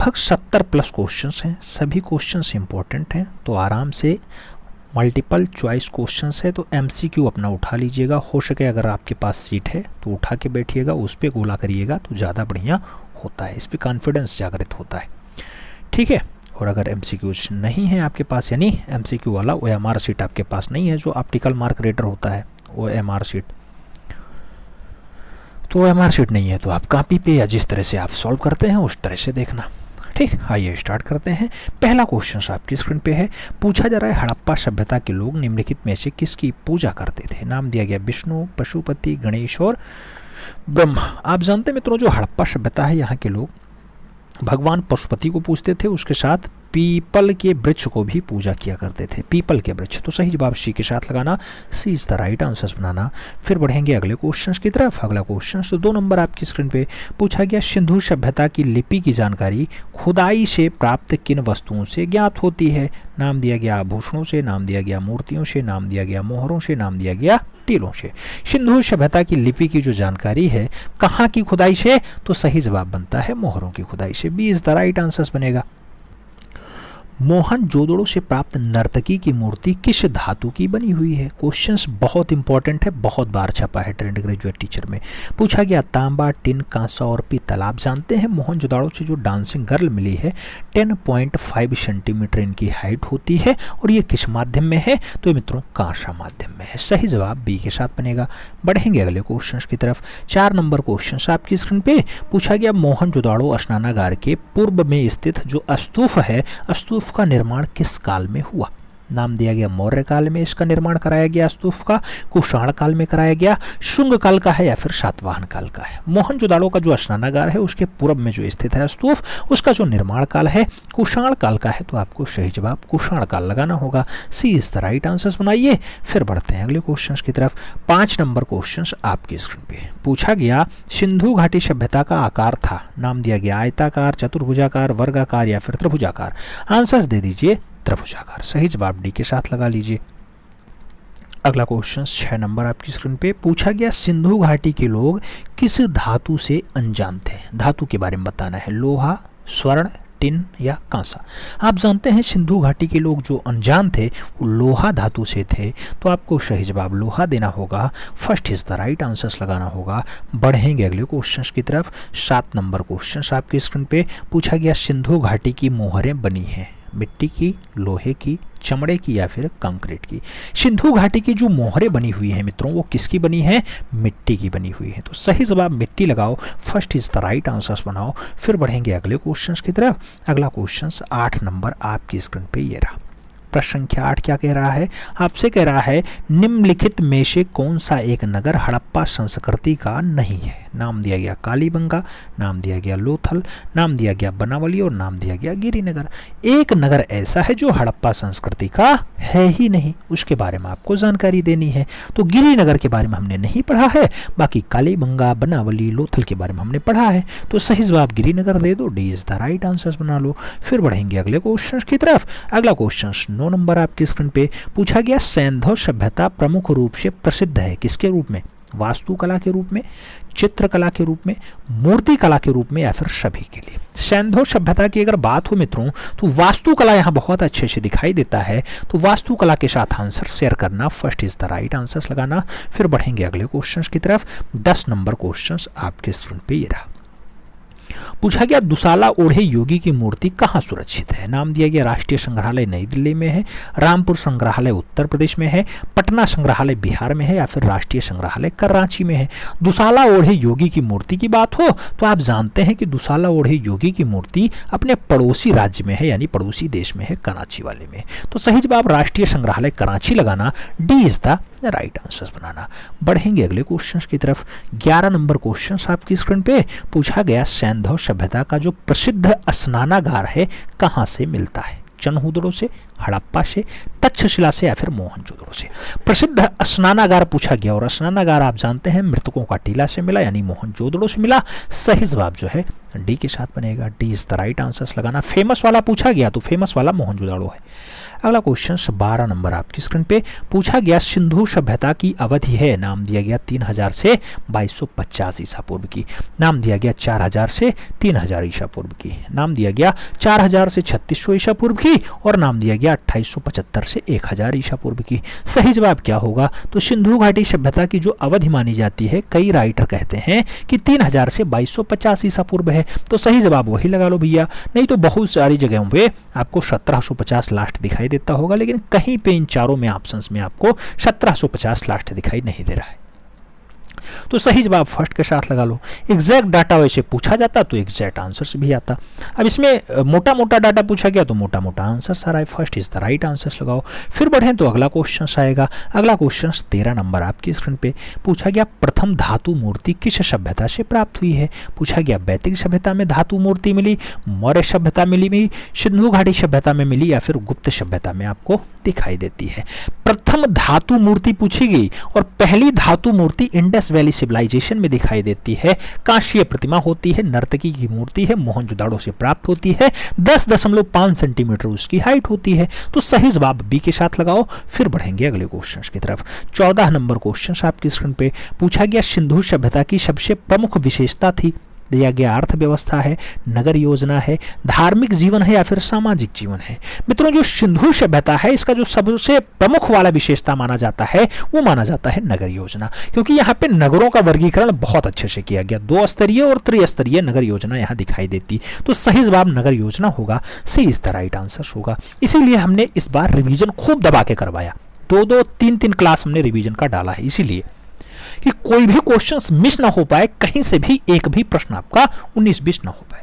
लगभग 70 plus questions हैं, सभी क्वेश्चंस इंपॉर्टेंट हैं, तो आराम से मल्टीपल चॉइस क्वेश्चंस है तो एमसीक्यू अपना उठा लीजिएगा। हो सके अगर आपके पास सीट है तो उठा के बैठिएगा, उस पर गोला करिएगा तो ज़्यादा बढ़िया होता है, इस पर कॉन्फिडेंस जागृत होता है, ठीक है। और अगर एमसीक्यू नहीं है आपके पास, यानी एमसीक्यू वाला ओएमआर शीट आपके पास नहीं है, जो ऑप्टिकल मार्क रीडर होता है ओएमआर शीट, तो ओएमआर शीट नहीं है तो आप कॉपी पे या जिस तरह से आप सॉल्व करते हैं उस तरह से देखना, ठीक। आइए स्टार्ट करते हैं। पहला क्वेश्चन आपकी स्क्रीन पे है, पूछा जा रहा है हड़प्पा सभ्यता के लोग निम्नलिखित में से किसकी पूजा करते थे। नाम दिया गया विष्णु, पशुपति, गणेश और ब्रह्मा। आप जानते हैं मित्रों, जो हड़प्पा सभ्यता है यहाँ के लोग भगवान पशुपति को पूजते थे, उसके साथ पीपल के वृक्ष को भी पूजा किया करते थे, पीपल के वृक्ष। तो सही जवाब सी के साथ लगाना, सी इज द राइट आंसर बनाना। फिर बढ़ेंगे अगले क्वेश्चन की तरफ। अगला क्वेश्चन तो 2 नंबर आपकी स्क्रीन पे पूछा गया, सिंधु सभ्यता की लिपि की जानकारी खुदाई से प्राप्त किन वस्तुओं से ज्ञात होती है। नाम दिया गया आभूषणों से, नाम दिया गया मूर्तियों से, नाम दिया गया मोहरों से, नाम दिया गया टीलों से। सिंधु सभ्यता की लिपि की जो जानकारी है कहाँ की खुदाई से, तो सही जवाब बनता है मोहरों की खुदाई से, B is the right answer बनेगा। मोहनजोदड़ो से प्राप्त नर्तकी की मूर्ति किस धातु की बनी हुई है। क्वेश्चंस बहुत इंपॉर्टेंट है, बहुत बार छपा है ट्रेंड ग्रेजुएट टीचर में। पूछा गया तांबा, टिन, कांसा और पीतल। आप जानते हैं मोहनजोदड़ो से जो डांसिंग गर्ल मिली है 10.5 सेंटीमीटर इनकी हाइट होती है, और ये किस माध्यम में है, तो मित्रों कांसा माध्यम में है। सही जवाब बी के साथ बनेगा। बढ़ेंगे अगले क्वेश्चन की तरफ। 4 नंबर क्वेश्चन आपकी स्क्रीन पे पूछा गया, मोहनजोदड़ो स्नानागार के पूर्व में स्थित जो स्तूप है, स्तूप का निर्माण किस काल में हुआ। नाम दिया गया मौर्य काल में इसका निर्माण कराया गया स्तूप का, कुषाण काल में कराया गया, शुंग काल का है या फिर सातवाहन काल का है। मोहनजोदड़ो का जो स्नानागार है उसके पूर्व में जो स्थित है स्तूप, उसका जो निर्माण काल है कुषाण काल का है, तो आपको सही जवाब कुषाण काल लगाना होगा, सी इज द राइट आंसर बनाइए। फिर बढ़ते हैं अगले क्वेश्चन की तरफ। 5 नंबर क्वेश्चन आपकी स्क्रीन पे पूछा गया, सिंधु घाटी सभ्यता का आकार था। नाम दिया गया आयताकार, चतुर्भुजाकार, वर्गाकार या फिर त्रिभुजाकार। आंसर दे दीजिए त्रिभुजाकार। सही जवाब डी के साथ लगा लीजिए। अगला क्वेश्चन 6 नंबर आपकी स्क्रीन पे पूछा गया, सिंधु घाटी के लोग किस धातु से अनजान थे। धातु के बारे में बताना है, लोहा, स्वर्ण, टिन या कांसा। आप जानते हैं सिंधु घाटी के लोग जो अनजान थे वो लोहा धातु से थे, तो आपको सही जवाब लोहा देना होगा, first is the right answer लगाना होगा। बढ़ेंगे अगले क्वेश्चन की तरफ। 7 नंबर क्वेश्चन आपकी स्क्रीन पे पूछा गया, सिंधु घाटी की मोहरें बनी हैं मिट्टी की, लोहे की, चमड़े की या फिर कंक्रीट की। सिंधु घाटी की जो मोहरें बनी हुई हैं मित्रों वो किसकी बनी है, मिट्टी की बनी हुई है, तो सही जवाब मिट्टी लगाओ, first is the right answer बनाओ। फिर बढ़ेंगे अगले क्वेश्चन की तरफ। अगला क्वेश्चन 8 नंबर आपकी स्क्रीन पे ये रहा। प्रश्न संख्या 8 क्या कह रहा है, आपसे कह रहा है निम्नलिखित में से कौन सा एक नगर हड़प्पा संस्कृति का नहीं है। नाम दिया गया कालीबंगा, नाम दिया गया लोथल, नाम दिया गया बनावली और नाम दिया गया गिरिनगर। एक नगर ऐसा है जो हड़प्पा संस्कृति का है ही नहीं, उसके बारे में आपको जानकारी देनी है। तो गिरिनगर के बारे में हमने नहीं पढ़ा है, बाकी कालीबंगा, बनावली, लोथल के बारे में हमने पढ़ा है, तो सही जवाब गिरिनगर दे दो, D is the right answer बना लो। फिर बढ़ेंगे अगले क्वेश्चन की तरफ। अगला क्वेश्चन 9 नंबर आपकी स्क्रीन पे पूछा गया, सैंधव सभ्यता प्रमुख रूप से प्रसिद्ध है किसके रूप में, वास्तुकला के रूप में, चित्रकला के रूप में, मूर्ति कला के रूप में या फिर सभी के लिए। सैंधव सभ्यता की अगर बात हो मित्रों तो वास्तुकला यहाँ बहुत अच्छे से दिखाई देता है, तो वास्तुकला के साथ आंसर शेयर करना, first is the right answer लगाना। फिर बढ़ेंगे अगले क्वेश्चन की तरफ। 10 नंबर क्वेश्चन आपके स्क्रीन पे ये रहा। पूछा गया, दुसाला ओढ़े योगी की मूर्ति कहाँ सुरक्षित है। नाम दिया गया राष्ट्रीय संग्रहालय नई दिल्ली में है, रामपुर संग्रहालय उत्तर प्रदेश में है, पटना संग्रहालय बिहार में है या फिर राष्ट्रीय संग्रहालय कराची में है। दुसाला ओढ़े योगी की मूर्ति की बात हो तो आप जानते हैं कि दुसाला ओढ़े योगी की मूर्ति अपने पड़ोसी राज्य में है, यानी पड़ोसी देश में है, कराची वाले में। तो सही जवाब राष्ट्रीय संग्रहालय कराची लगाना, D is the right answer बनाना। बढ़ेंगे अगले क्वेश्चन की तरफ। 11 नंबर क्वेश्चन आपकी स्क्रीन पे पूछा गया, सैंधव सभ्यता का जो प्रसिद्ध स्नानागार है कहाँ से मिलता है। चनहुदड़ो से, हड़प्पा से, तक्षशिला से या फिर मोहनजोदड़ो से। प्रसिद्ध स्नानागार पूछा गया और स्नानागार आप जानते हैं मृतकों का टीला से मिला यानी मोहनजोदड़ो से मिला। सही जवाब जो है डी के साथ बनेगा, D is the right answer लगाना। फेमस वाला पूछा गया तो फेमस वाला मोहनजोदड़ो है। अगला क्वेश्चन 12 नंबर आपकी स्क्रीन पे पूछा गया सिंधु सभ्यता की अवधि है, नाम दिया गया 3000 से 2250 ईसा पूर्व की, नाम दिया गया 4000 से 3000 ईसा पूर्व की, नाम दिया गया 4000 से 3600 ईसा पूर्व की और नाम दिया गया 2875 से 1000 ईसा पूर्व की। सही जवाब क्या होगा? तो सिंधु घाटी सभ्यता की जो अवधि मानी जाती है, कई राइटर कहते हैं कि 3000 से 2250 ईसा पूर्व है, तो सही जवाब वही लगा लो भैया। नहीं तो बहुत सारी जगहों पे आपको 1750 लास्ट दिखाई देता होगा, लेकिन कहीं पे इन चारों में ऑप्शंस में आपको 1750 लास्ट दिखाई नहीं दे रहा है, तो सही जवाब फर्स्ट के साथ लगा लो। एग्जैक्ट डाटा वैसे पूछा जाता तो एग्जैक्ट आंसर्स भी आता। अब इसमें मोटा मोटा डाटा पूछा गया तो मोटा मोटा आंसर्स आ रहा है। First is the right answers लगाओ। फिर बढ़ें तो अगला क्वेश्चन आएगा। अगला क्वेश्चन 13 नंबर आपकी स्क्रीन पे पूछा गया प्रथम धातु मूर्ति किस सभ्यता से प्राप्त हुई है? पूछा गया वैदिक सभ्यता में धातु मूर्ति मिली, मौर्य सभ्यता मिली, सिंधु घाटी सभ्यता में मिली या फिर गुप्त सभ्यता में आपको दिखाई देती है। प्रथम धातु मूर्ति पूछी गई और पहली धातु मूर्ति इंडस वैली सिविलाइजेशन में दिखाई देती है। कांस्य प्रतिमा होती है, नर्तकी की मूर्ति है, मोहनजोदड़ो से प्राप्त होती है, 10.5 सेंटीमीटर उसकी हाइट होती है। तो सही जवाब बी के साथ लगाओ। फिर बढ़ेंगे अगले क्वेश्चन की तरफ। 14 नंबर क्वेश्चन आपकी स्क्रीन पे पूछा गया सिंधु सभ्यता की सबसे प्रमुख विशेषता थी, दिया गया अर्थव्यवस्था है, नगर योजना है, धार्मिक जीवन है या फिर सामाजिक जीवन है। मित्रों जो सिंधु सभ्यता है इसका जो सबसे प्रमुख वाला विशेषता माना जाता है वो माना जाता है नगर योजना, क्योंकि यहाँ पे नगरों का वर्गीकरण बहुत अच्छे से किया गया। 2 स्तरीय और त्रिस्तरीय नगर योजना यहाँ दिखाई देती, तो सही जवाब नगर योजना होगा। सी इज द राइट आंसर होगा। इसीलिए हमने इस बार रिवीजन खूब दबा के करवाया, 2-2, 3-3 क्लास हमने रिवीजन का डाला है, इसीलिए कि कोई भी क्वेश्चन मिस ना हो पाए, कहीं से भी एक भी प्रश्न आपका 19-20 ना हो पाए।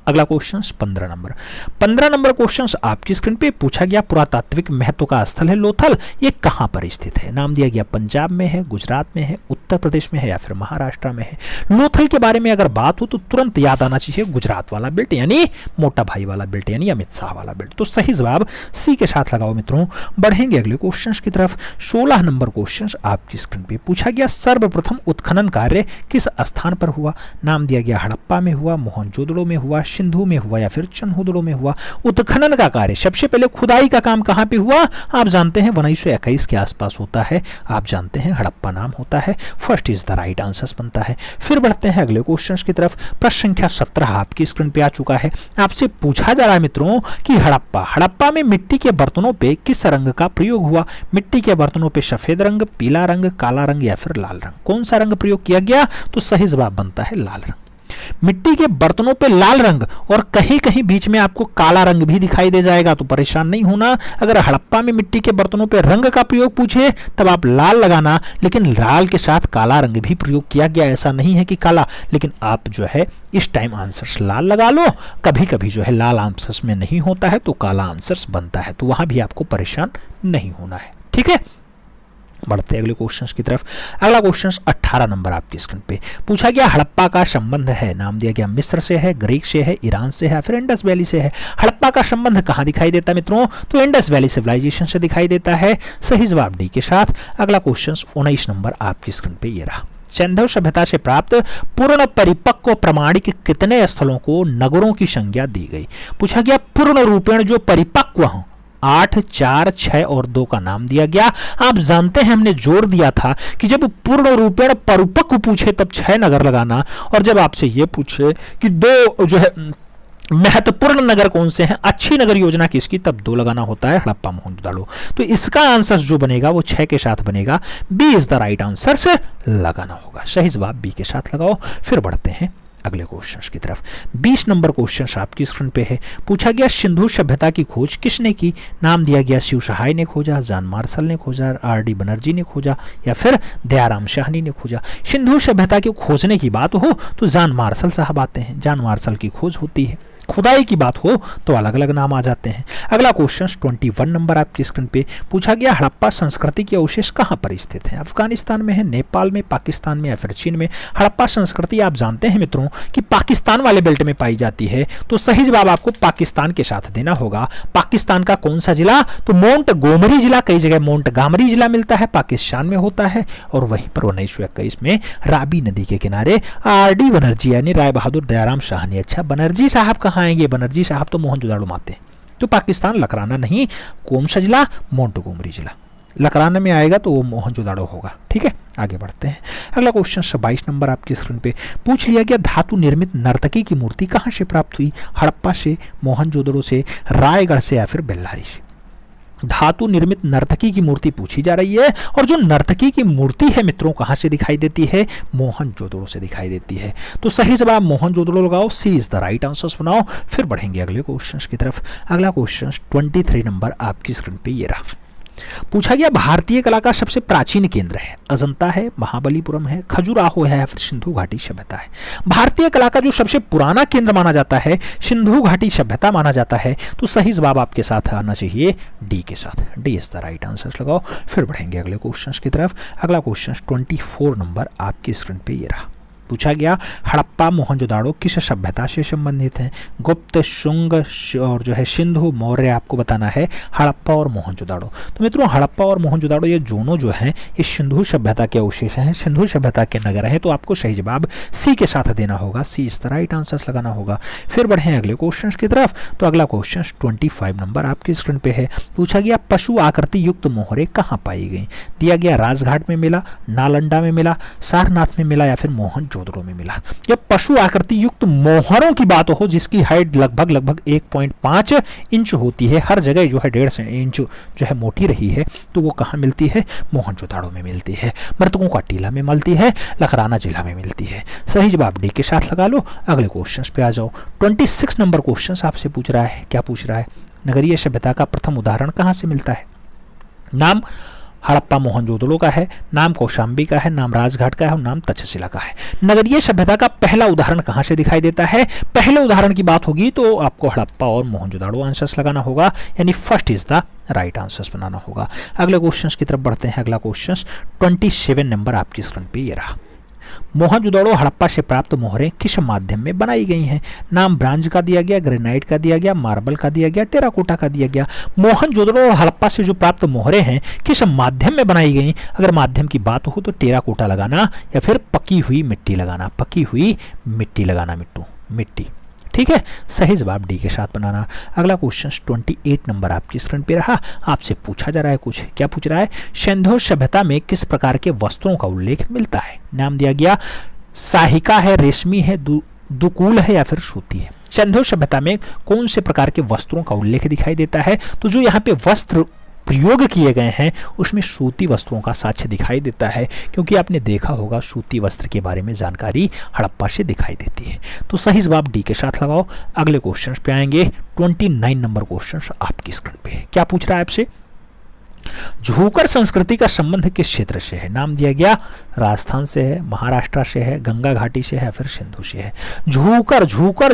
अगला क्वेश्चन 15 नंबर क्वेश्चन आपकी स्क्रीन पे पूछा गया पुरातात्विक महत्व का स्थल है लोथल, ये कहां पर स्थित है? नाम दिया गया पंजाब में है, गुजरात में है, उत्तर प्रदेश में है या फिर महाराष्ट्र में है। लोथल के बारे में अगर बात हो तो तुरंत याद आना चाहिए गुजरात वाला बेल्ट यानी मोटा भाई वाला बेल्ट यानी अमित शाह वाला बेल्ट। तो सही जवाब सी के साथ लगाओ मित्रों। बढ़ेंगे अगले क्वेश्चन की तरफ। 16 नंबर क्वेश्चन आपकी स्क्रीन पे पूछा गया सर्वप्रथम उत्खनन कार्य किस स्थान पर हुआ? नाम दिया गया हड़प्पा में हुआ, मोहनजोदड़ो में हुआ, सिंधु में हुआ या फिर चन्होदड़ो में हुआ। उत्खनन का कार्य सबसे पहले खुदाई का काम कहां पे हुआ? आप जानते हैं 1921 के आसपास होता है, आप जानते हैं हड़प्पा नाम होता है। First is the right answer बनता है। फिर बढ़ते हैं अगले क्वेश्चन की तरफ। प्रश्न संख्या 17 आपकी स्क्रीन पे आ चुका है। आपसे पूछा जा रहा है मित्रों कि हड़प्पा में मिट्टी के बर्तनों पे किस रंग का प्रयोग हुआ? मिट्टी के बर्तनों पे सफेद रंग, पीला रंग, काला रंग या फिर लाल रंग, कौन सा रंग प्रयोग किया गया? तो सही जवाब बनता है लाल रंग। मिट्टी के बर्तनों पे लाल रंग और कहीं कहीं बीच में आपको काला रंग भी दिखाई दे जाएगा, तो परेशान नहीं होना। अगर हड़प्पा में मिट्टी के बर्तनों पे रंग का प्रयोग पूछे तब आप लाल लगाना, लेकिन लाल के साथ काला रंग भी प्रयोग किया गया, ऐसा नहीं है कि काला। लेकिन आप जो है इस टाइम आंसर्स लाल लगा लो, कभी कभी जो है लाल आंसर्स में नहीं होता है तो काला आंसर्स बनता है, तो वहां भी आपको परेशान नहीं होना है, ठीक है। बढ़ते अगले क्वेश्चन की तरफ। अगला क्वेश्चन 18 नंबर आपकी स्क्रीन पे पूछा गया हड़प्पा का संबंध है, नाम दिया गया मिस्र से है, ग्रीक से है, ईरान से है, फिर इंडस वैली से है। हड़प्पा का संबंध कहां दिखाई देता है मित्रों? तो इंडस वैली सिविलाइजेशन से दिखाई देता है। सही जवाब डी के साथ। अगला क्वेश्चन 19 नंबर आपकी स्क्रीन पे ये रहा। सिंधु सभ्यता से प्राप्त पूर्ण परिपक्व प्रमाणिक कितने स्थलों को नगरों की संज्ञा दी गई? पूछा गया पूर्ण रूपेण जो परिपक्व हो 8, 4, 6 और 2 का नाम दिया गया। आप जानते हैं हमने जोर दिया था कि जब पूर्ण रूपेण परिपक्व पूछे तब 6 नगर लगाना, और जब आपसे ये पूछे कि 2 जो है महत्वपूर्ण नगर कौन से हैं, अच्छी नगर योजना किसकी, तब 2 लगाना होता है, हड़प्पा मोहनजोदड़ो। तो इसका आंसर जो बनेगा वो 6 के साथ बनेगा। B is the right answer से लगाना होगा। सही जवाब बी के साथ लगाओ। फिर बढ़ते हैं अगले क्वेश्चन की तरफ। 20 नंबर क्वेश्चन आपकी स्क्रीन पे है। पूछा गया सिंधु सभ्यता की खोज किसने की? नाम दिया गया शिव सहाय ने खोजा, जॉन मार्शल ने खोजा, आर.डी. बनर्जी ने खोजा या फिर दयाराम साहनी ने खोजा। सिंधु सभ्यता की खोजने की बात हो तो जॉन मार्शल साहब आते हैं, जॉन मार्शल की खोज होती है। खुदाई की बात हो तो अलग अलग नाम आ जाते हैं। अगला क्वेश्चन 21 नंबर आपकी स्क्रीन पे पूछा गया हड़प्पा संस्कृति के अवशेष कहां पर स्थित है? अफगानिस्तान में है, नेपाल में, पाकिस्तान में या फिर चीन में। हड़प्पा संस्कृति आप जानते हैं मित्रों कि पाकिस्तान वाले बेल्ट में पाई जाती है, तो सही जवाब आपको पाकिस्तान के साथ देना होगा। पाकिस्तान का कौन सा जिला? तो मोंटगोमरी जिला, कई जगह मोंटगामरी जिला मिलता है, पाकिस्तान में होता है। और वहीं पर 1921 में राबी नदी के किनारे आर.डी. बनर्जी यानी राय बहादुर दयाराम शाहनी। अच्छा, बनर्जी साहब कहाँ आएंगे? बनर्जी साहब तो मोहनजोदाड़ो में आते हैं, तो पाकिस्तान लकराना नहीं, कौन सा जिला? मोंटगोमरी जिला। लकराना में आएगा तो वो मोहनजोदाड़ो होगा। ठीक है, आगे बढ़ते हैं। अगला क्वेश्चन 22 नंबर आपकी स्क्रीन पे पूछ लिया गया, धातु निर्मित नर्तकी की मूर्ति कहाँ से प्राप्त हुई? हड़प्पा से, मोहनजोदड़ो से, रायगढ़ से या फिर बेल्लारी से? धातु निर्मित नर्तकी की मूर्ति पूछी जा रही है, और जो नर्तकी की मूर्ति है मित्रों कहाँ से दिखाई देती है? मोहनजोदड़ो से दिखाई देती है। तो सही जवाब मोहनजोदड़ो लगाओ, सी इज द राइट आंसर बनाओ। फिर बढ़ेंगे अगले क्वेश्चन की तरफ। अगला क्वेश्चन 23 नंबर आपकी स्क्रीन पे ये रहा। पूछा गया, भारतीय कला का सबसे प्राचीन केंद्र है? अजंता है, महाबलीपुरम है, खजुराहो है या फिर सिंधु घाटी सभ्यता है? भारतीय कला का जो सबसे पुराना केंद्र माना जाता है सिंधु घाटी सभ्यता माना जाता है। तो सही जवाब आपके साथ आना चाहिए डी के साथ, D is the right answer लगाओ। फिर बढ़ेंगे अगले क्वेश्चन की तरफ। अगला क्वेश्चन 24 नंबर आपकी स्क्रीन पे ये रहा। पूछा गया, हड़प्पा मोहनजोदाड़ो किस सभ्यता से संबंधित हैं? गुप्त, शुंग और जो है सिंधु, मौर्य आपको बताना है, हड़प्पा और मोहनजोदाड़ो। तो मित्रों हड़प्पा और मोहनजोदाड़ो ये दोनों जो हैं ये सिंधु सभ्यता के अवशेष हैं, सिंधु सभ्यता के नगर हैं। तो आपको सही जवाब सी के साथ देना होगा, सी इज द राइट आंसर लगाना होगा। फिर बढ़े अगले क्वेश्चन की तरफ। तो अगला क्वेश्चन 25 नंबर आपकी स्क्रीन पे है। पूछा गया, पशु आकृति युक्त मोहरे कहाँ पाई गई? दिया गया राजघाट में मिला, नालंदा में मिला, सारनाथ में मिला या फिर मोहनजोदड़ो में मिला। जब पशु आकृति युक्त मोहरों की बात हो जिसकी हाइट लगभग 1.5 इंच होती है, हर जगह जो है 1.5 इंच जो है मोटी रही है, तो वो कहाँ मिलती है? मोहनजोदाड़ो में मिलती है। मृतकों का टीला में मिलती है, लखराना जिला में मिलती है। सही जवाब डी के साथ लगा लो। अगले क्वेश्चन पे आ जाओ। 26 नंबर क्वेश्चन आपसे पूछ रहा है, क्या पूछ रहा है? नगरीय सभ्यता का प्रथम उदाहरण कहाँ से मिलता है? नाम हड़प्पा मोहनजोदड़ो का है, नाम कौशाम्बी का है, नाम राजघाट का है और नाम तक्षशिला का है। नगरीय सभ्यता का पहला उदाहरण कहाँ से दिखाई देता है? पहले उदाहरण की बात होगी तो आपको हड़प्पा और मोहनजोदड़ो आंसर्स लगाना होगा, यानी first is the right answers बनाना होगा। अगले क्वेश्चन की तरफ बढ़ते हैं। अगला क्वेश्चन 27 नंबर आपकी स्क्रीन पे ये रहा। मोहनजोदड़ो हड़प्पा से प्राप्त मोहरें किस माध्यम में बनाई गई हैं? नाम ब्रांज का दिया गया, ग्रेनाइट का दिया गया, मार्बल का दिया गया, टेराकोटा का दिया गया। मोहनजोदड़ो और हड़प्पा से जो प्राप्त मोहरें हैं किस माध्यम में बनाई गई? अगर माध्यम की बात हो तो टेराकोटा लगाना या फिर पकी हुई मिट्टी लगाना, पकी हुई मिट्टी लगाना, मिट्टी। ठीक है, सही जवाब डी के साथ बनाना। अगला क्वेश्चन 28 नंबर आपकी स्क्रीन पे रहा। आपसे पूछा जा रहा है कुछ, क्या पूछ रहा है? सिंधु सभ्यता में किस प्रकार के वस्त्रों का उल्लेख मिलता है? नाम दिया गया साहिका है, रेशमी है, दुकूल है या फिर सूती है। सिंधु सभ्यता में कौन से प्रकार के वस्त्रों का उल्लेख दिखाई देता है? तो जो यहाँ पे वस्त्र प्रयोग किए गए हैं उसमें सूती वस्त्रों का साक्ष्य दिखाई देता है, क्योंकि आपने देखा होगा सूती वस्त्र के बारे में जानकारी हड़प्पा से दिखाई देती है। तो सही जवाब डी के साथ लगाओ। अगले क्वेश्चन पे आएंगे। 29 नंबर क्वेश्चन आपकी स्क्रीन पे क्या पूछ रहा है आपसे? झूकर संस्कृति का संबंध किस क्षेत्र से है? नाम दिया गया राजस्थान से है, महाराष्ट्र से है, गंगा घाटी से है, फिर सिंधु से है। झूकर, झूकर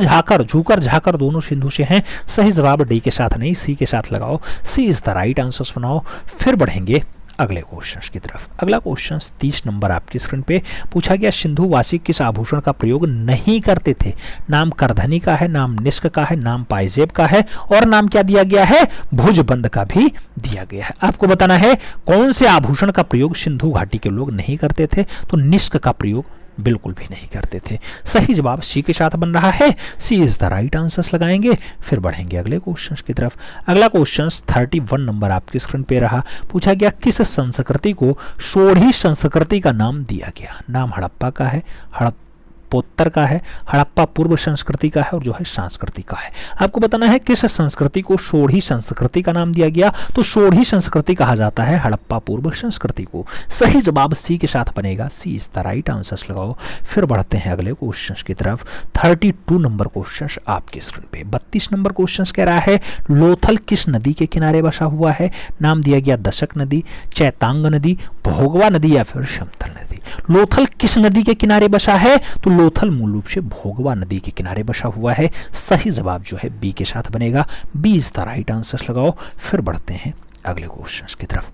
झाकर दोनों सिंधु से हैं। सही जवाब डी के साथ नहीं, सी के साथ लगाओ, सी इज द राइट आंसर बनाओ। फिर बढ़ेंगे अगले क्वेश्चन की तरफ। अगला क्वेश्चन 30 नंबर आपकी स्क्रीन पे पूछा गया, सिंधुवासी किस आभूषण का प्रयोग नहीं करते थे? नाम करधनी का है, नाम निष्क का है, नाम पायजेब का है और नाम क्या दिया गया है? भुजबंद का भी दिया गया है। आपको बताना है कौन से आभूषण का प्रयोग सिंधु घाटी के लोग नहीं करते थे। तो निष्क का प्रयोग बिल्कुल भी नहीं करते थे। सही जवाब सी के साथ बन रहा है, सी इज द राइट आंसर्स लगाएंगे। फिर बढ़ेंगे अगले क्वेश्चन की तरफ। अगला क्वेश्चन 31 नंबर आपकी स्क्रीन पे रहा। पूछा गया, किस संस्कृति को सोढ़ी संस्कृति का नाम दिया गया? नाम हड़प्पा का है, हड़प्पोत्तर का है, हड़प्पा पूर्व संस्कृति का है और जो है संस्कृति का है। आपको बताना है किस संस्कृति को सोढ़ी संस्कृति का नाम दिया गया। तो सोढ़ी संस्कृति कहा जाता है हड़प्पा पूर्व संस्कृति को। सही जवाब सी के साथ बनेगा, सी इज द राइट आंसर लगाओ। फिर बढ़ते हैं अगले क्वेश्चन की तरफ। 32 नंबर क्वेश्चन आपके स्क्रीन पे। 32 नंबर क्वेश्चन कह रहा है, लोथल किस नदी के किनारे बसा हुआ है? नाम दिया गया दशक नदी, चैतांग नदी, भोगवा नदी या फिर समतल नदी। लोथल किस नदी के किनारे बसा है? तो लोथल मूल रूप से भोगवा नदी के किनारे बसा हुआ है। सही जवाब जो है बी के साथ बनेगा, B is the right answer लगाओ। फिर बढ़ते हैं अगले क्वेश्चन की तरफ।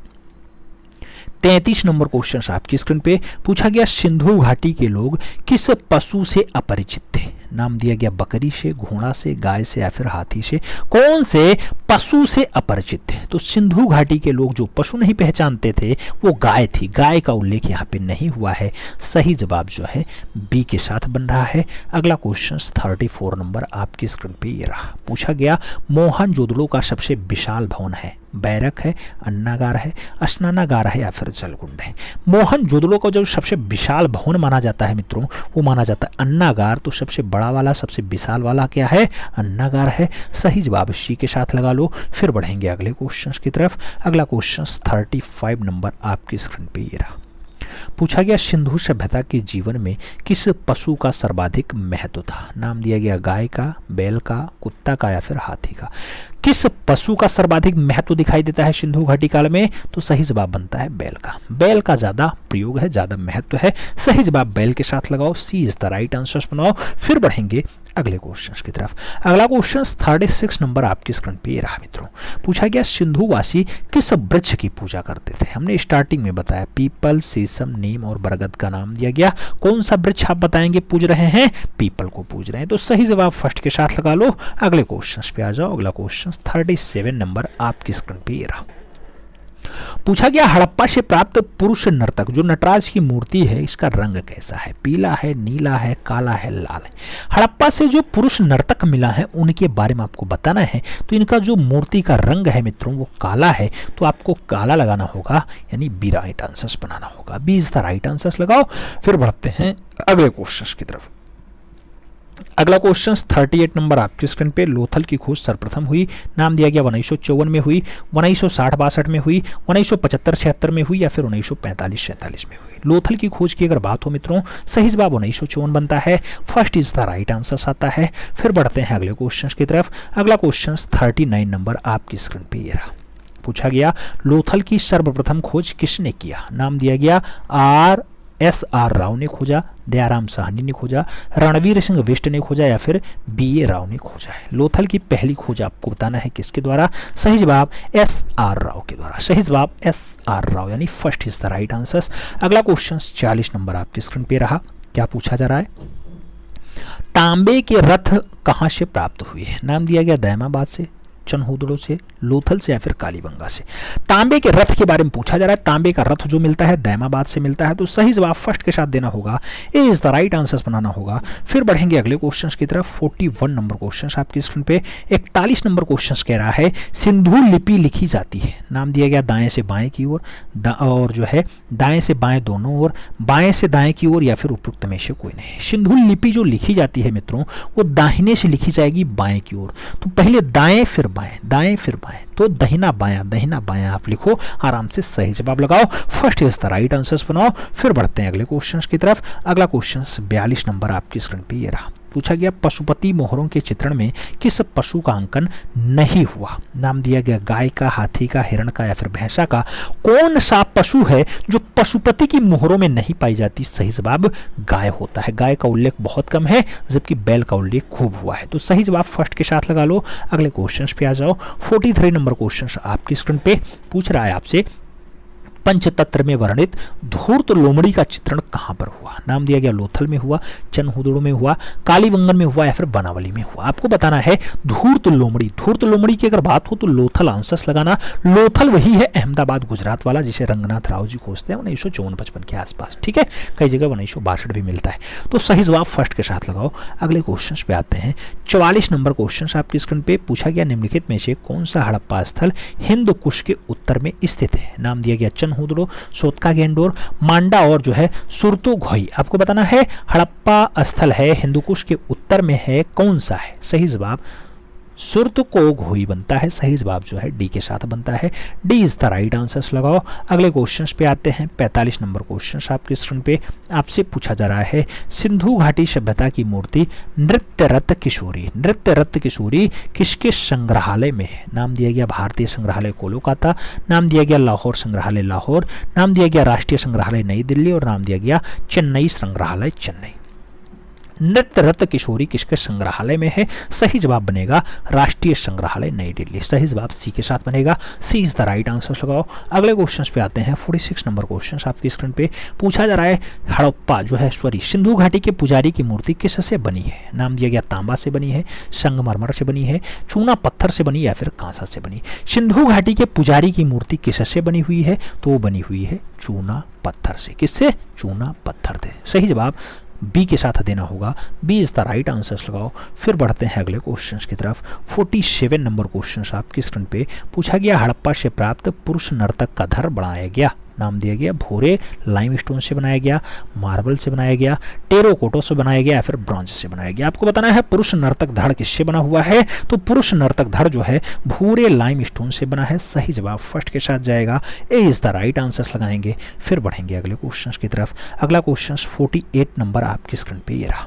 33 नंबर क्वेश्चन आपकी स्क्रीन पे पूछा गया सिंधु घाटी के लोग किस पशु से अपरिचित थे? नाम दिया गया बकरी से, घोड़ा से, गाय से या फिर हाथी से। कौन से पशु से अपरिचित थे? तो सिंधु घाटी के लोग जो पशु नहीं पहचानते थे वो गाय थी। गाय का उल्लेख यहाँ पे नहीं हुआ है। सही जवाब जो है बी के साथ बन रहा है। अगला क्वेश्चन 34 नंबर आपकी स्क्रीन पे ये रहा। पूछा गया मोहनजोदड़ो का सबसे विशाल भवन है, बैरक है, अन्नागार है, स्नानागार है या फिर जलकुंड है। मोहनजोदड़ो का जो सबसे विशाल भवन माना जाता है मित्रों वो माना जाता है अन्नागार। तो सबसे बड़ा वाला सबसे विशाल वाला क्या है? अन्नागार है। सही जवाब सी के साथ लगा लो। फिर बढ़ेंगे अगले क्वेश्चन की तरफ। अगला क्वेश्चन 35 नंबर आपकी स्क्रीन पे ये रहा। पूछा गया सिंधु सभ्यता के जीवन में किस पशु का सर्वाधिक महत्व था? नाम दिया गया गाय का, बैल का, कुत्ता का या फिर हाथी का। किस पशु का सर्वाधिक महत्व दिखाई देता है सिंधु घाटी काल में? तो सही जवाब बनता है बैल का। बैल का ज्यादा प्रयोग है, ज्यादा महत्व है। सही जवाब बैल के साथ लगाओ। सी इज द राइट आंसर बनाओ। फिर बढ़ेंगे अगले क्वेश्चन की तरफ। अगला क्वेश्चन 36 नंबर आपकी स्क्रीन पे ये रहा मित्रों। पूछा गया सिंधुवासी किस वृक्ष की पूजा करते थे? हमने स्टार्टिंग में बताया पीपल, शीशम, नीम और बरगद का नाम दिया गया। कौन सा वृक्ष आप बताएंगे पूज रहे हैं? पीपल को पूज रहे हैं। तो सही जवाब फर्स्ट के साथ लगा लो। अगले क्वेश्चन पे आ जाओ। अगला क्वेश्चन 37 नंबर आपकी स्क्रीन पे ये रहा। पूछा गया हड़प्पा से प्राप्त पुरुष नर्तक जो नटराज की मूर्ति है इसका रंग कैसा है? पीला है, नीला है, काला है, लाल है। हड़प्पा से जो पुरुष नर्तक मिला है उनके बारे में आपको बताना है। तो इनका जो मूर्ति का रंग है मित्रों वो काला है। तो आपको काला लगाना होगा, यानी बी राइट आंसर बनाना होगा। B is the right answer लगाओ। फिर बढ़ते हैं अगले क्वेश्चन की तरफ। अगला क्वेश्चन 38 नंबर आपकी स्क्रीन पे। लोथल की खोज सर्वप्रथम हुई, नाम दिया गया 1954 में हुई, 1960-62 में हुई, 1975-76 में हुई या फिर 1945-46 में हुई। लोथल की खोज की अगर बात हो मित्रों सही जवाब 1954 बनता है। First is the right answer आता है। फिर बढ़ते हैं अगले क्वेश्चन की तरफ। अगला क्वेश्चन 39 नंबर आपकी स्क्रीन पे ये रहा। पूछा गया लोथल की सर्वप्रथम खोज किसने किया? नाम दिया गया R.S.R. राव ने खोजा, दयाराम साहनी ने खोजा, रणवीर सिंह बिष्ट ने खोजा या फिर B.A. राव ने खोजा है। लोथल की पहली खोज आपको बताना है किसके द्वारा? सही जवाब S.R. राव के द्वारा। सही जवाब S.R. राव यानी first is the right answer. अगला क्वेश्चन 40 नंबर आपकी स्क्रीन पे रहा। क्या पूछा जा रहा है? तांबे के रथ कहां से प्राप्त हुए हैं? नाम दिया गया दैमाबाद से, चनहुदड़ो से, लोथल से या फिर कालीबंगा से। तांबे के रथ के बारे में पूछा जा रहा है। तांबे का रथ जो मिलता है दैमाबाद से मिलता है। तो सही जवाब फर्स्ट के साथ देना होगा। ए इज द राइट आंसर बनाना होगा। फिर बढ़ेंगे अगले क्वेश्चन की तरफ। 41 नंबर क्वेश्चन आपकी स्क्रीन पे। 41 नंबर क्वेश्चन कह रहा है सिंधु लिपि लिखी जाती है। नाम दिया गया दाएं से बाएं की ओर, और जो है दाएं से बाएं दोनों ओर, बाएं से दाएं की ओर या फिर उपयुक्त में से कोई नहीं। सिंधु लिपि जो लिखी जाती है मित्रों वो दाहिने से लिखी जाएगी बाएं की ओर। तो पहले दाएं फिर बाएं, दाएं फिर बाएं। तो दहिना बायां आप लिखो आराम से। सही जवाब लगाओ। First is the right answer बनाओ। फिर बढ़ते हैं अगले क्वेश्चन की तरफ। अगला क्वेश्चन 42 नंबर आपकी स्क्रीन पे ये रहा। पूछा गया पशुपति मोहरों के चित्रण में किस पशु का अंकन नहीं हुआ? नाम दिया गया गाय का, हाथी का, हिरण का या फिर भैंसा का। कौन सा पशु है जो पशुपति की मोहरों में नहीं पाई जाती? सही जवाब गाय होता है। गाय का उल्लेख बहुत कम है जबकि बैल का उल्लेख खूब हुआ है। तो सही जवाब फर्स्ट के साथ लगा लो। अगले क्वेश्चन पे आ जाओ। 43 नंबर क्वेश्चन आपकी स्क्रीन पे पूछ रहा है आपसे पंचतंत्र में वर्णित धूर्त लोमड़ी का चित्रण कहां पर हुआ? नाम दिया गया लोथल में हुआ, चनहुदड़ो में हुआ, कालीबंगन में हुआ या फिर बनावली में हुआ। आपको बताना है धूर्त लोमड़ी। धूर्त लोमड़ी की अगर बात हो तो लोथल आंसर लगाना। लोथल वही है अहमदाबाद गुजरात वाला जिसे रंगनाथ राव जी खोजते हैं 1954-55 के आसपास। ठीक है, कई जगह 1962 भी मिलता है। तो सही जवाब फर्स्ट के साथ लगाओ। अगले क्वेश्चन पे आते हैं। 44 नंबर क्वेश्चन आपकी स्क्रीन पे। पूछा गया निम्नलिखित में से कौन सा हड़प्पा स्थल हिंद कुश के उत्तर में स्थित है? नाम दिया गया चनहुदड़ो, सोतका गेंडोर, मांडा और जो है सुरतो घोई। आपको बताना है हड़प्पा स्थल है हिंदू कुश के उत्तर में है, कौन सा है? सही जवाब सुरतो को घोई बनता है। सही जवाब जो है डी के साथ बनता है। D is the right answer लगाओ। अगले क्वेश्चन पे आते हैं। 45 नंबर क्वेश्चन आपकी स्क्रीन पे आपसे पूछा जा रहा है सिंधु घाटी सभ्यता की मूर्ति नृत्य रत्न किशोरी। नृत्य रत्न किशोरी किसके संग्रहालय में है? नाम दिया गया भारतीय संग्रहालय कोलकाता, नाम दिया गया लाहौर संग्रहालय लाहौर, नाम दिया गया राष्ट्रीय संग्रहालय नई दिल्ली और नाम दिया गया चेन्नई संग्रहालय चेन्नई। नृत्य रत्न किशोरी किसके संग्रहालय में है? सही जवाब बनेगा राष्ट्रीय संग्रहालय नई दिल्ली। सही जवाब सी के साथ बनेगा, सी इज द राइट आंसर लगाओ। अगले क्वेश्चन पे आते हैं। 46 नंबर क्वेश्चन आपकी स्क्रीन पे पूछा जा रहा है, हड़प्पा जो है सॉरी सिंधु घाटी के पुजारी की मूर्ति किससे बनी है? नाम दिया गया तांबा से बनी है, संगमरमर से बनी है, चूना पत्थर से बनी या फिर कांसा से बनी। सिंधु घाटी के पुजारी की मूर्ति किससे बनी हुई है? तो बनी हुई है चूना पत्थर से। किससे? चूना पत्थर से। सही जवाब बी के साथ देना होगा, B is the right answers लगाओ। फिर बढ़ते हैं अगले क्वेश्चंस की तरफ। 47 नंबर क्वेश्चन आपकी स्क्रीन पे पूछा गया, हड़प्पा से प्राप्त पुरुष नर्तक का धड़ बनाया गया। नाम दिया गया भूरे लाइमस्टोन से बनाया गया, मार्बल से बनाया गया, टेराकोटा से बनाया गया या फिर ब्रॉन्ज से बनाया गया। आपको बताना है पुरुष नर्तक धड़ किससे बना हुआ है? तो पुरुष नर्तक धड़ जो है भूरे लाइमस्टोन से बना है। सही जवाब फर्स्ट के साथ जाएगा, ए इज द राइट आंसर लगाएंगे। फिर बढ़ेंगे अगले क्वेश्चन की तरफ। अगला क्वेश्चन 48 नंबर आपकी स्क्रीन पे ये रहा।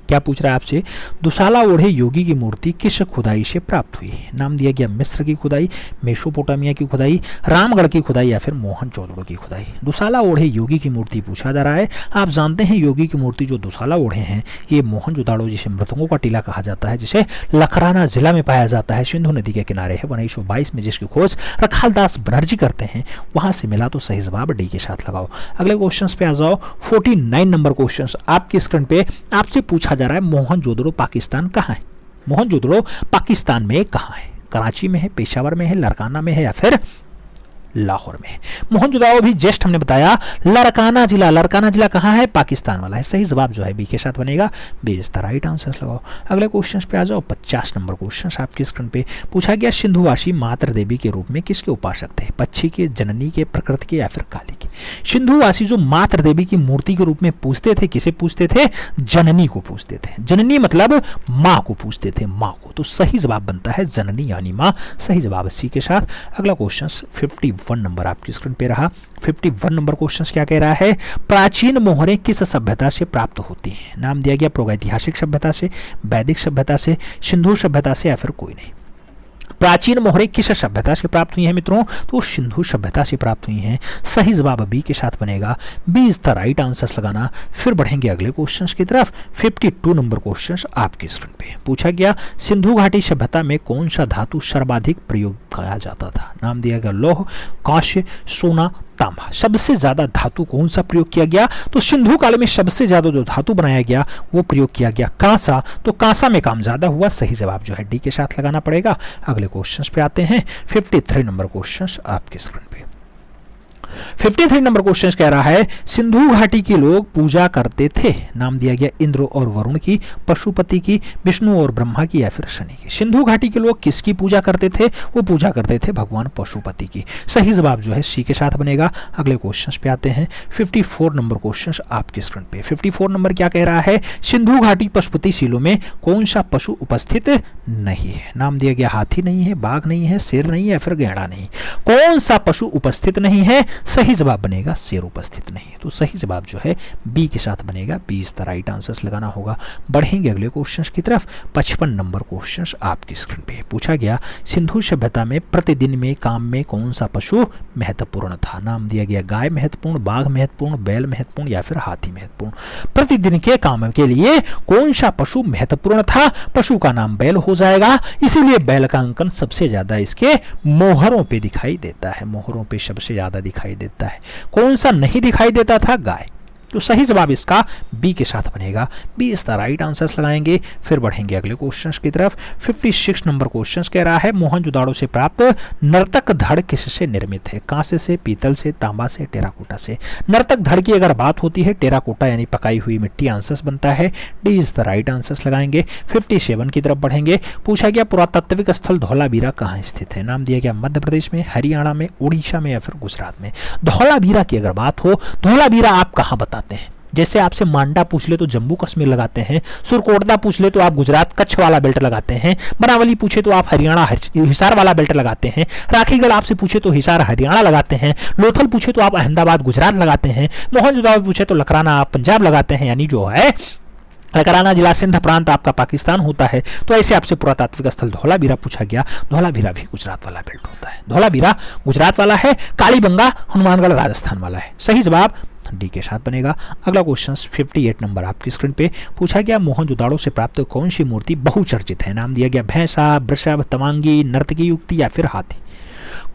क्या पूछ रहा है आपसे? दुशाला ओढ़े योगी की मूर्ति किस खुदाई से प्राप्त हुई? नाम दिया गया मिस्र की खुदाई, मेसोपोटामिया की खुदाई, रामगढ़ की खुदाई या फिर मोहनजोदड़ो की खुदाई। दुशाला ओढ़े योगी की मूर्ति पूछा जा रहा है। आप जानते हैं योगी की मूर्ति जो दुशाला ओढ़े हैं ये मोहनजोदड़ो, जिसे मृतकों का टीला कहा जाता है, जिसे लखराना जिला में पाया जाता है, सिंधु नदी के किनारे है। 1922 में जिसकी खोज रखालदास बनर्जी करते हैं वहां से मिला। तो सही जवाब डी के साथ लगाओ। अगले क्वेश्चन पे आ जाओ। 49 नंबर क्वेश्चन आपकी स्क्रीन पे आपसे पूछा जा रहा है, मोहनजोदड़ो पाकिस्तान कहाँ है? मोहनजोदड़ो पाकिस्तान में कहाँ है? कराची में है, पेशावर में है, लरकाना में है या फिर लाहौर में। मोहनजोदड़ो भी जस्ट हमने बताया लरकाना जिला। लरकाना जिला कहाँ है? पाकिस्तान वाला है। सही जवाब जो है बी के साथ बनेगा, B is the right answer लगाओ। अगले क्वेश्चन पे आ जाओ। 50 नंबर क्वेश्चन आपकी स्क्रीन पे पूछा गया, सिंधुवासी मातृ देवी के रूप में किसके उपासक थे? पक्षी के, जननी के, प्रकृति के या फिर काली के? सिंधुवासी जो मातृ देवी की मूर्ति के रूप में पूछते थे, किसे पूछते थे? जननी को पूछते थे। जननी मतलब माँ को पूछते थे, माँ को। तो सही जवाब बनता है जननी यानी माँ। सही जवाब सी के साथ। अगला क्वेश्चन 51 नंबर आपकी स्क्रीन पे रहा। 51 नंबर क्वेश्चन क्या कह रहा है? प्राचीन मोहरें किस सभ्यता से प्राप्त होती हैं? नाम दिया गया प्रागैतिहासिक सभ्यता से, वैदिक सभ्यता से, सिंधु सभ्यता से या फिर कोई नहीं। प्राचीन मोहरें किस सभ्यता से प्राप्त हुई हैं मित्रों? तो सिंधु सभ्यता से प्राप्त हुई हैं। सही जवाब बी के साथ बनेगा, B is the right answer लगाना। फिर बढ़ेंगे अगले क्वेश्चन की तरफ। 52 नंबर क्वेश्चन आपकी स्क्रीन पे पूछा गया, सिंधु घाटी सभ्यता में कौन सा धातु सर्वाधिक प्रयोग किया जाता था? नाम दिया गया लौह, कांस्य, सोना, तांबा। सबसे ज्यादा धातु कौन सा प्रयोग किया गया? तो सिंधु काल में सबसे ज्यादा जो धातु बनाया गया वो प्रयोग किया गया कांसा। तो कांसा में काम ज्यादा हुआ। सही जवाब जो है डी के साथ लगाना पड़ेगा। अगले क्वेश्चंस पे आते हैं। 53 नंबर क्वेश्चंस आपके स्क्रीन पे। 53 नंबर क्वेश्चन कह रहा है, सिंधु घाटी के लोग पूजा करते थे। नाम दिया गया इंद्र और वरुण की, पशुपति की, विष्णु और ब्रह्मा की या फिर शनि की। सिंधु घाटी के लोग किसकी पूजा करते थे? वो पूजा करते थे भगवान पशुपति की। सही जवाब जो है सी के साथ बनेगा। अगले क्वेश्चन पे आते हैं। 54 नंबर क्वेश्चन आपके स्क्रीन पे। 54 नंबर क्या कह रहा है? सिंधु घाटी पशुपति शिलों में कौन सा पशु उपस्थित नहीं है? नाम दिया गया हाथी नहीं है, बाघ नहीं है, शेर नहीं है या फिर गैंडा नहीं। कौन सा पशु उपस्थित नहीं है? सही जवाब बनेगा शेर उपस्थित नहीं है। तो सही जवाब जो है बी के साथ बनेगा, B is the right answer लगाना होगा। बढ़ेंगे अगले क्वेश्चन की तरफ। 55 नंबर क्वेश्चन आपकी स्क्रीन पे पूछा गया, सिंधु सभ्यता में प्रतिदिन में काम में कौन सा पशु महत्वपूर्ण था? नाम दिया गया गाय महत्वपूर्ण, बाघ महत्वपूर्ण, बैल महत्वपूर्ण या फिर हाथी महत्वपूर्ण। प्रतिदिन के काम के लिए कौन सा पशु महत्वपूर्ण था? पशु का नाम बैल हो जाएगा, इसीलिए बैल का अंकन सबसे ज्यादा इसके मोहरों पे दिखाई देता है। मोहरों पे सबसे ज्यादा दिखाई देता है। कौन सा नहीं दिखाई देता था? गाय। तो सही जवाब इसका बी के साथ बनेगा, B is the right answer लगाएंगे। फिर बढ़ेंगे अगले क्वेश्चन की तरफ। 56 नंबर क्वेश्चन कह रहा है, मोहनजोदड़ो से प्राप्त नर्तक धड़ किससे निर्मित है? कांसे से, पीतल से, तांबा से, टेराकोटा से। नर्तक धड़ की अगर बात होती है, टेराकोटा यानी पकाई हुई मिट्टी आंसर बनता है। D is the right answer लगाएंगे। 57 की तरफ बढ़ेंगे। पूछा गया, पुरातात्विक स्थल धौलावीरा कहाँ स्थित है? नाम दिया गया मध्य प्रदेश में, हरियाणा में, उड़ीसा में या फिर गुजरात में। धौलावीरा की अगर बात हो, धौलावीरा आप कहाँ बताते हैं? जैसे आपसे मांडा पूछ ले तो जम्मू कश्मीर लगाते हैं, सुरकोटदा पूछ ले तो आप गुजरात कच्छ वाला बेल्ट लगाते हैं, बनावली पूछे तो आप हरियाणा हिसार वाला बेल्ट लगाते हैं, राखीगढ़ आपसे पूछे तो हिसार हरियाणा लगाते हैं, लोथल पूछे तो आप अहमदाबाद गुजरात लगाते हैं, मोहनजोदड़ो पूछे तो लखराना आप पंजाब लगाते हैं, यानी जो है लखराना जिला सिंध प्रांत आपका पाकिस्तान होता है। तो ऐसे आपसे पुरातात्विक स्थल धौलावीरा पूछा गया। धौलावीरा भी गुजरात वाला बेल्ट होता है। धौलावीरा गुजरात वाला है, कालीबंगा हनुमानगढ़ राजस्थान वाला है। सही जवाब डी के साथ बनेगा। अगला क्वेश्चन 58 नंबर आपकी स्क्रीन पे पूछा गया मोहनजोदाड़ो से प्राप्त कौन सी मूर्ति बहुचर्चित है। नाम दिया गया भैंसा, वृषभ, तवांगी, नर्तकी युक्ति या फिर हाथी।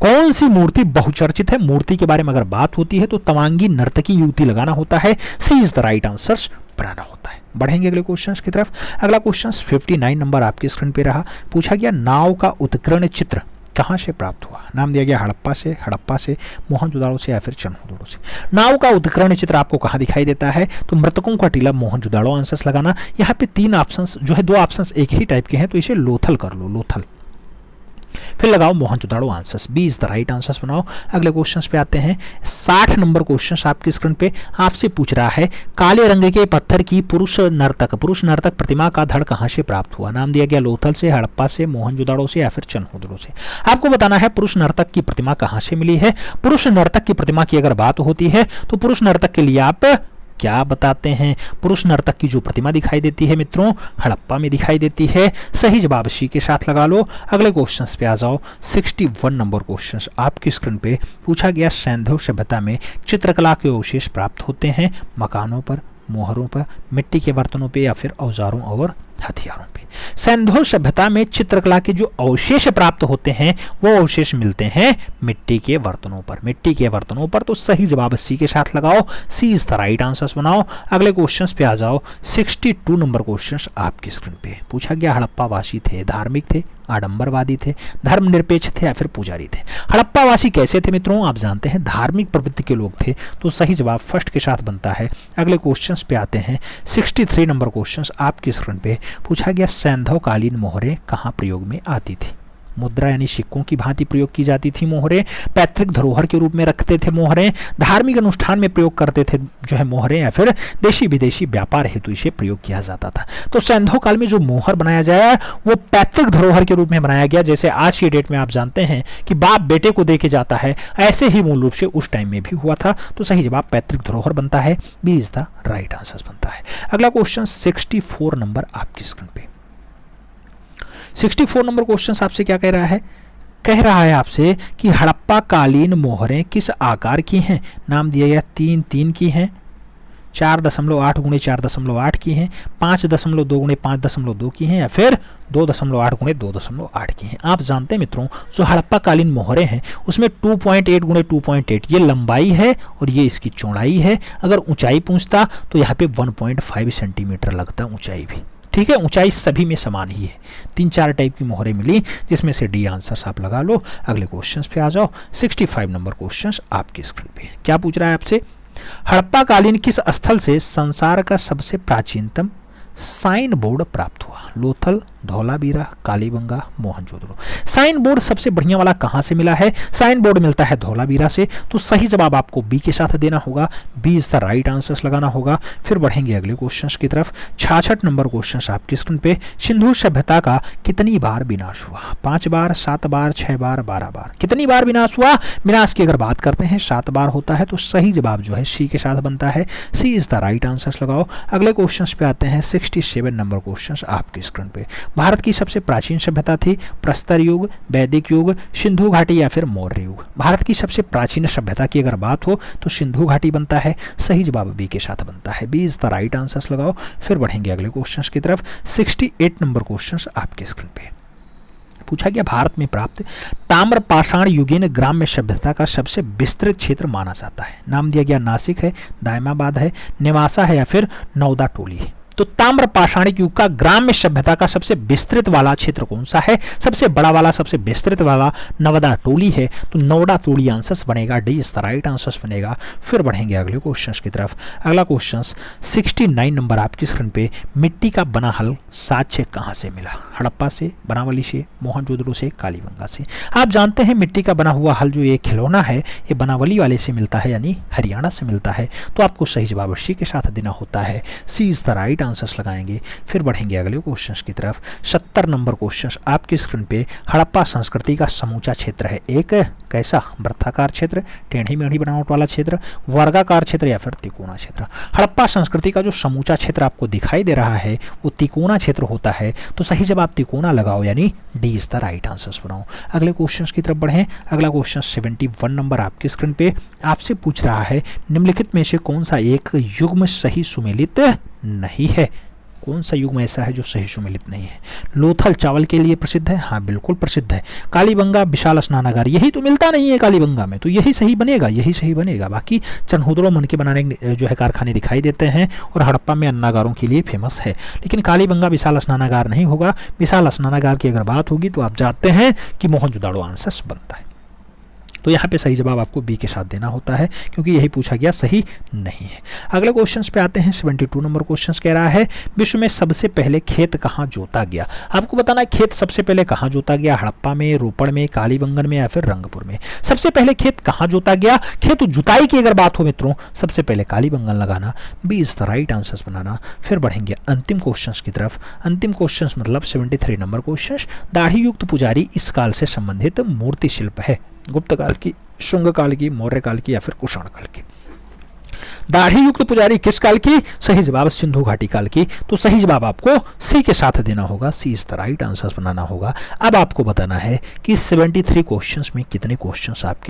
कौन सी मूर्ति बहुचर्चित है? मूर्ति के बारे में अगर बात होती है तो तवांगी नर्तकी युक्ति लगाना होता है। सी इज द राइट आंसर बनाना होता है। बढ़ेंगे अगले क्वेश्चन की तरफ। अगला क्वेश्चन 59 नंबर आपकी स्क्रीन पे रहा। पूछा गया नाव का उत्कीर्ण चित्र कहां से प्राप्त हुआ। नाम दिया गया हड़प्पा से, मोहनजोदाड़ो से या फिर चन्होदोड़ो से। नाव का उत्कीर्ण चित्र आपको कहां दिखाई देता है? तो मृतकों का टीला मोहनजोदाड़ो आंसर्स लगाना। यहाँ पे 3 ऑप्शंस जो है, 2 ऑप्शंस एक ही टाइप के हैं तो इसे लोथल कर लो, लोथल। फिर लगाओ Mohenjodaro answers. B is the right answers बनाओ। अगले क्वेश्चंस पे आते हैं। 60 नंबर क्वेश्चन आपकी स्क्रीन पे आपसे पूछ रहा है काले रंग के पत्थर की पुरुष नर्तक प्रतिमा का धड़ कहां से प्राप्त हुआ। नाम दिया गया लोथल से, हड़प्पा से, मोहनजोदाड़ो से या फिर चन्होदोड़ो से। आपको बताना है पुरुष नर्तक की प्रतिमा कहां से मिली है। पुरुष नर्तक की प्रतिमा की अगर बात होती है तो पुरुष नर्तक के लिए आप क्या बताते हैं? पुरुष नर्तक की जो प्रतिमा दिखाई देती है मित्रों, हड़प्पा में दिखाई देती है। सही जवाब सी के साथ लगा लो। अगले क्वेश्चंस पे आ जाओ। 61 नंबर क्वेश्चंस आपकी स्क्रीन पे पूछा गया सैंधव सभ्यता में चित्रकला के अवशेष प्राप्त होते हैं मकानों पर, मोहरों पर, मिट्टी के बर्तनों पे या फिर औजारों और हथियारों पे। सैंधव सभ्यता में चित्रकला के जो अवशेष प्राप्त होते हैं वो अवशेष मिलते हैं मिट्टी के बर्तनों पर। तो सही जवाब सी के साथ लगाओ। सी इज द राइट आंसर्स बनाओ। अगले क्वेश्चंस पे आ जाओ। 62 नंबर क्वेश्चंस आपकी स्क्रीन पे पूछा गया हड़प्पावासी थे, धार्मिक थे, आडंबरवादी थे, धर्मनिरपेक्ष थे या फिर पुजारी थे। हड़प्पावासी कैसे थे मित्रों? आप जानते हैं धार्मिक प्रवृत्ति के लोग थे। तो सही जवाब फर्स्ट के साथ बनता है। अगले क्वेश्चंस पे आते हैं। 63 नंबर क्वेश्चंस आपकी स्क्रीन पे पूछा गया सैंधवकालीन मोहरें कहाँ प्रयोग में आती थी। मुद्रा यानी सिक्कों की भांति प्रयोग की जाती थी मोहरें, पैतृक धरोहर के रूप में रखते थे मोहरें, धार्मिक अनुष्ठान में प्रयोग करते थे जो है मोहरें, या फिर देशी विदेशी व्यापार हेतु इसे प्रयोग किया जाता था। तो सैंधव काल में जो मोहर बनाया जाए वो पैतृक धरोहर के रूप में बनाया गया। जैसे आज की डेट में आप जानते हैं कि बाप बेटे को दे के जाता है, ऐसे ही मूल रूप से उस टाइम में भी हुआ था। तो सही जवाब पैतृक धरोहर बनता है। B is the right answer बनता है। अगला क्वेश्चन 64 नंबर आपकी स्क्रीन पे। 64 नंबर क्वेश्चन आपसे क्या कह रहा है आपसे कि हड़प्पा कालीन मोहरें किस आकार की हैं। नाम दिया गया 3 की हैं, 4.8 × 4.8 की हैं, 5.2 × 5.2 की हैं या फिर 2.8 × 2.8 की हैं। आप जानते हैं मित्रों जो हड़प्पा कालीन मोहरें हैं उसमें 2.8 × 2.8 ये लंबाई है और ये इसकी चौड़ाई है। अगर ऊंचाई पूछता तो यहाँ पे 1.5 सेंटीमीटर लगता ऊंचाई भी। ठीक है, ऊंचाई सभी में समान ही है। 3-4 टाइप की मोहरें मिली जिसमें से डी आंसर आप लगा लो। अगले क्वेश्चंस पे आ जाओ। 65 नंबर क्वेश्चंस आपकी स्क्रीन पे क्या पूछ रहा है आपसे? हड़प्पा कालीन किस स्थल से संसार का सबसे प्राचीनतम साइन बोर्ड प्राप्त हुआ। लोथल, धौलावीरा, कालीबंगा, मोहनजोदड़ो। साइन बोर्ड सबसे बढ़िया वाला कहां से मिला है? साइन बोर्ड मिलता है धौलावीरा से। तो सही जवाब आपको बी के साथ देना होगा। B is the right answer लगाना होगा। फिर बढ़ेंगे अगले क्वेश्चन की तरफ। 66 नंबर क्वेश्चन आपकी स्क्रीन पे, सिंधु सभ्यता का कितनी बार विनाश हुआ? 5 बार, 7 बार, 6 बार, 12 बार। कितनी बार विनाश हुआ? विनाश की अगर बात करते हैं 7 बार होता है। तो सही जवाब जो है सी के साथ बनता है। सी इज द राइट आंसर लगाओ। अगले क्वेश्चन पे आते हैं। 67 नंबर क्वेश्चन आपकी स्क्रीन पे, भारत की सबसे प्राचीन सभ्यता थी प्रस्तर युग, वैदिक युग, सिंधु घाटी या फिर मौर्य युग। भारत की सबसे प्राचीन सभ्यता की अगर बात हो तो सिंधु घाटी बनता है। सही जवाब बी के साथ बनता है। B is the right answer लगाओ। फिर बढ़ेंगे अगले क्वेश्चन की तरफ। 68 नंबर क्वेश्चन आपके स्क्रीन पे पूछा गया भारत में प्राप्त ताम्र पाषाण युगीन ग्राम्य सभ्यता का सबसे विस्तृत क्षेत्र माना जाता है। नाम दिया गया नासिक है, दायमाबाद है, नेवासा है या फिर नौदा टोली है। तो ताम्र पाषाणिक युग का ग्राम्य सभ्यता का सबसे विस्तृत वाला क्षेत्र कौन सा है? सबसे बड़ा वाला, सबसे विस्तृत वाला नवदा टोली है। तो नौदा टोली आंसर बनेगा। D is the right answer बनेगा। फिर बढ़ेंगे अगले क्वेश्चन की तरफ। अगला क्वेश्चन 69 नंबर आपकी स्क्रीन पे, मिट्टी का बना हल साक्ष्य कहाँ से मिला? हड़प्पा से, बनावली से, मोहनजोदड़ो से, कालीबंगा से। आप जानते हैं मिट्टी का बना हुआ हल जो ये खिलौना है ये बनावली वाले से मिलता है, यानी हरियाणा से मिलता है। तो आपको सही जवाब सी के साथ देना होता है। सी इज द राइट आंसर्स लगाएंगे। फिर बढ़ेंगे अगले क्वेश्चंस की तरफ। 70 नंबर क्वेश्चन आपकी स्क्रीन पे। हड़प्पा संस्कृति का समूचा क्षेत्र है एक कैसा? वृत्ताकार क्षेत्र, टेढ़ी मेढ़ी बनावट वाला क्षेत्र, वर्गाकार क्षेत्र या फिर तिकोना क्षेत्र। हड़प्पा संस्कृति का जो समूचा क्षेत्र आपको दिखाई दे रहा है वो तिकोना क्षेत्र होता है, तो सही जवाब तिकोना लगाओ, यानी D is the right answers बनाओ। अगले क्वेश्चन की तरफ बढ़ें। अगला क्वेश्चन 71 नंबर आपकी स्क्रीन पे आपसे पूछ रहा है निम्नलिखित में से कौन सा एक युग्म सही सुमेलित नहीं है? कौन सा युग्म ऐसा है जो सही सुमेलित नहीं है? लोथल चावल के लिए प्रसिद्ध है, हाँ बिल्कुल प्रसिद्ध है। कालीबंगा विशाल स्नानागार, यही तो मिलता नहीं है कालीबंगा में, तो यही सही बनेगा, यही सही बनेगा। बाकी चनहुदड़ो मन के बनाने जो है कारखाने दिखाई देते हैं और हड़प्पा में अन्नागारों के लिए फेमस है, लेकिन कालीबंगा विशाल स्नानागार नहीं होगा। विशाल स्नानागार की अगर बात होगी तो आप जानते हैं कि मोहनजोदड़ो आंसर्स बनता है। तो यहाँ पे सही जवाब आपको बी के साथ देना होता है क्योंकि यही पूछा गया, सही नहीं है। अगले क्वेश्चंस पे आते हैं। 72 नंबर क्वेश्चंस कह रहा है विश्व में सबसे पहले खेत कहाँ जोता गया? आपको बताना है खेत सबसे पहले कहाँ जोता गया, हड़प्पा में, रोपड़ में, कालीबंगन में या फिर रंगपुर में। सबसे पहले खेत कहाँ जोता गया? खेत जुताई की अगर बात हो मित्रों, सबसे पहले कालीबंगन लगाना, B is the right answers बनाना। फिर बढ़ेंगे अंतिम क्वेश्चन की तरफ। अंतिम क्वेश्चन मतलब 73 नंबर क्वेश्चन। दाढ़ी युक्त पुजारी इस काल से संबंधित मूर्ति शिल्प है? गुप्त काल की, शुंग काल की, मौर्य काल की या फिर कुषाण काल की। दाढ़ी युक्त पुजारी किस काल की? सही जवाब सिंधु घाटी काल की। तो सही जवाब आपको सी के साथ देना होगा, सी इज द राइट आंसर बनाना होगा। अब आपको बताना है कि 73 क्वेश्चंस में कितने क्वेश्चंस आपके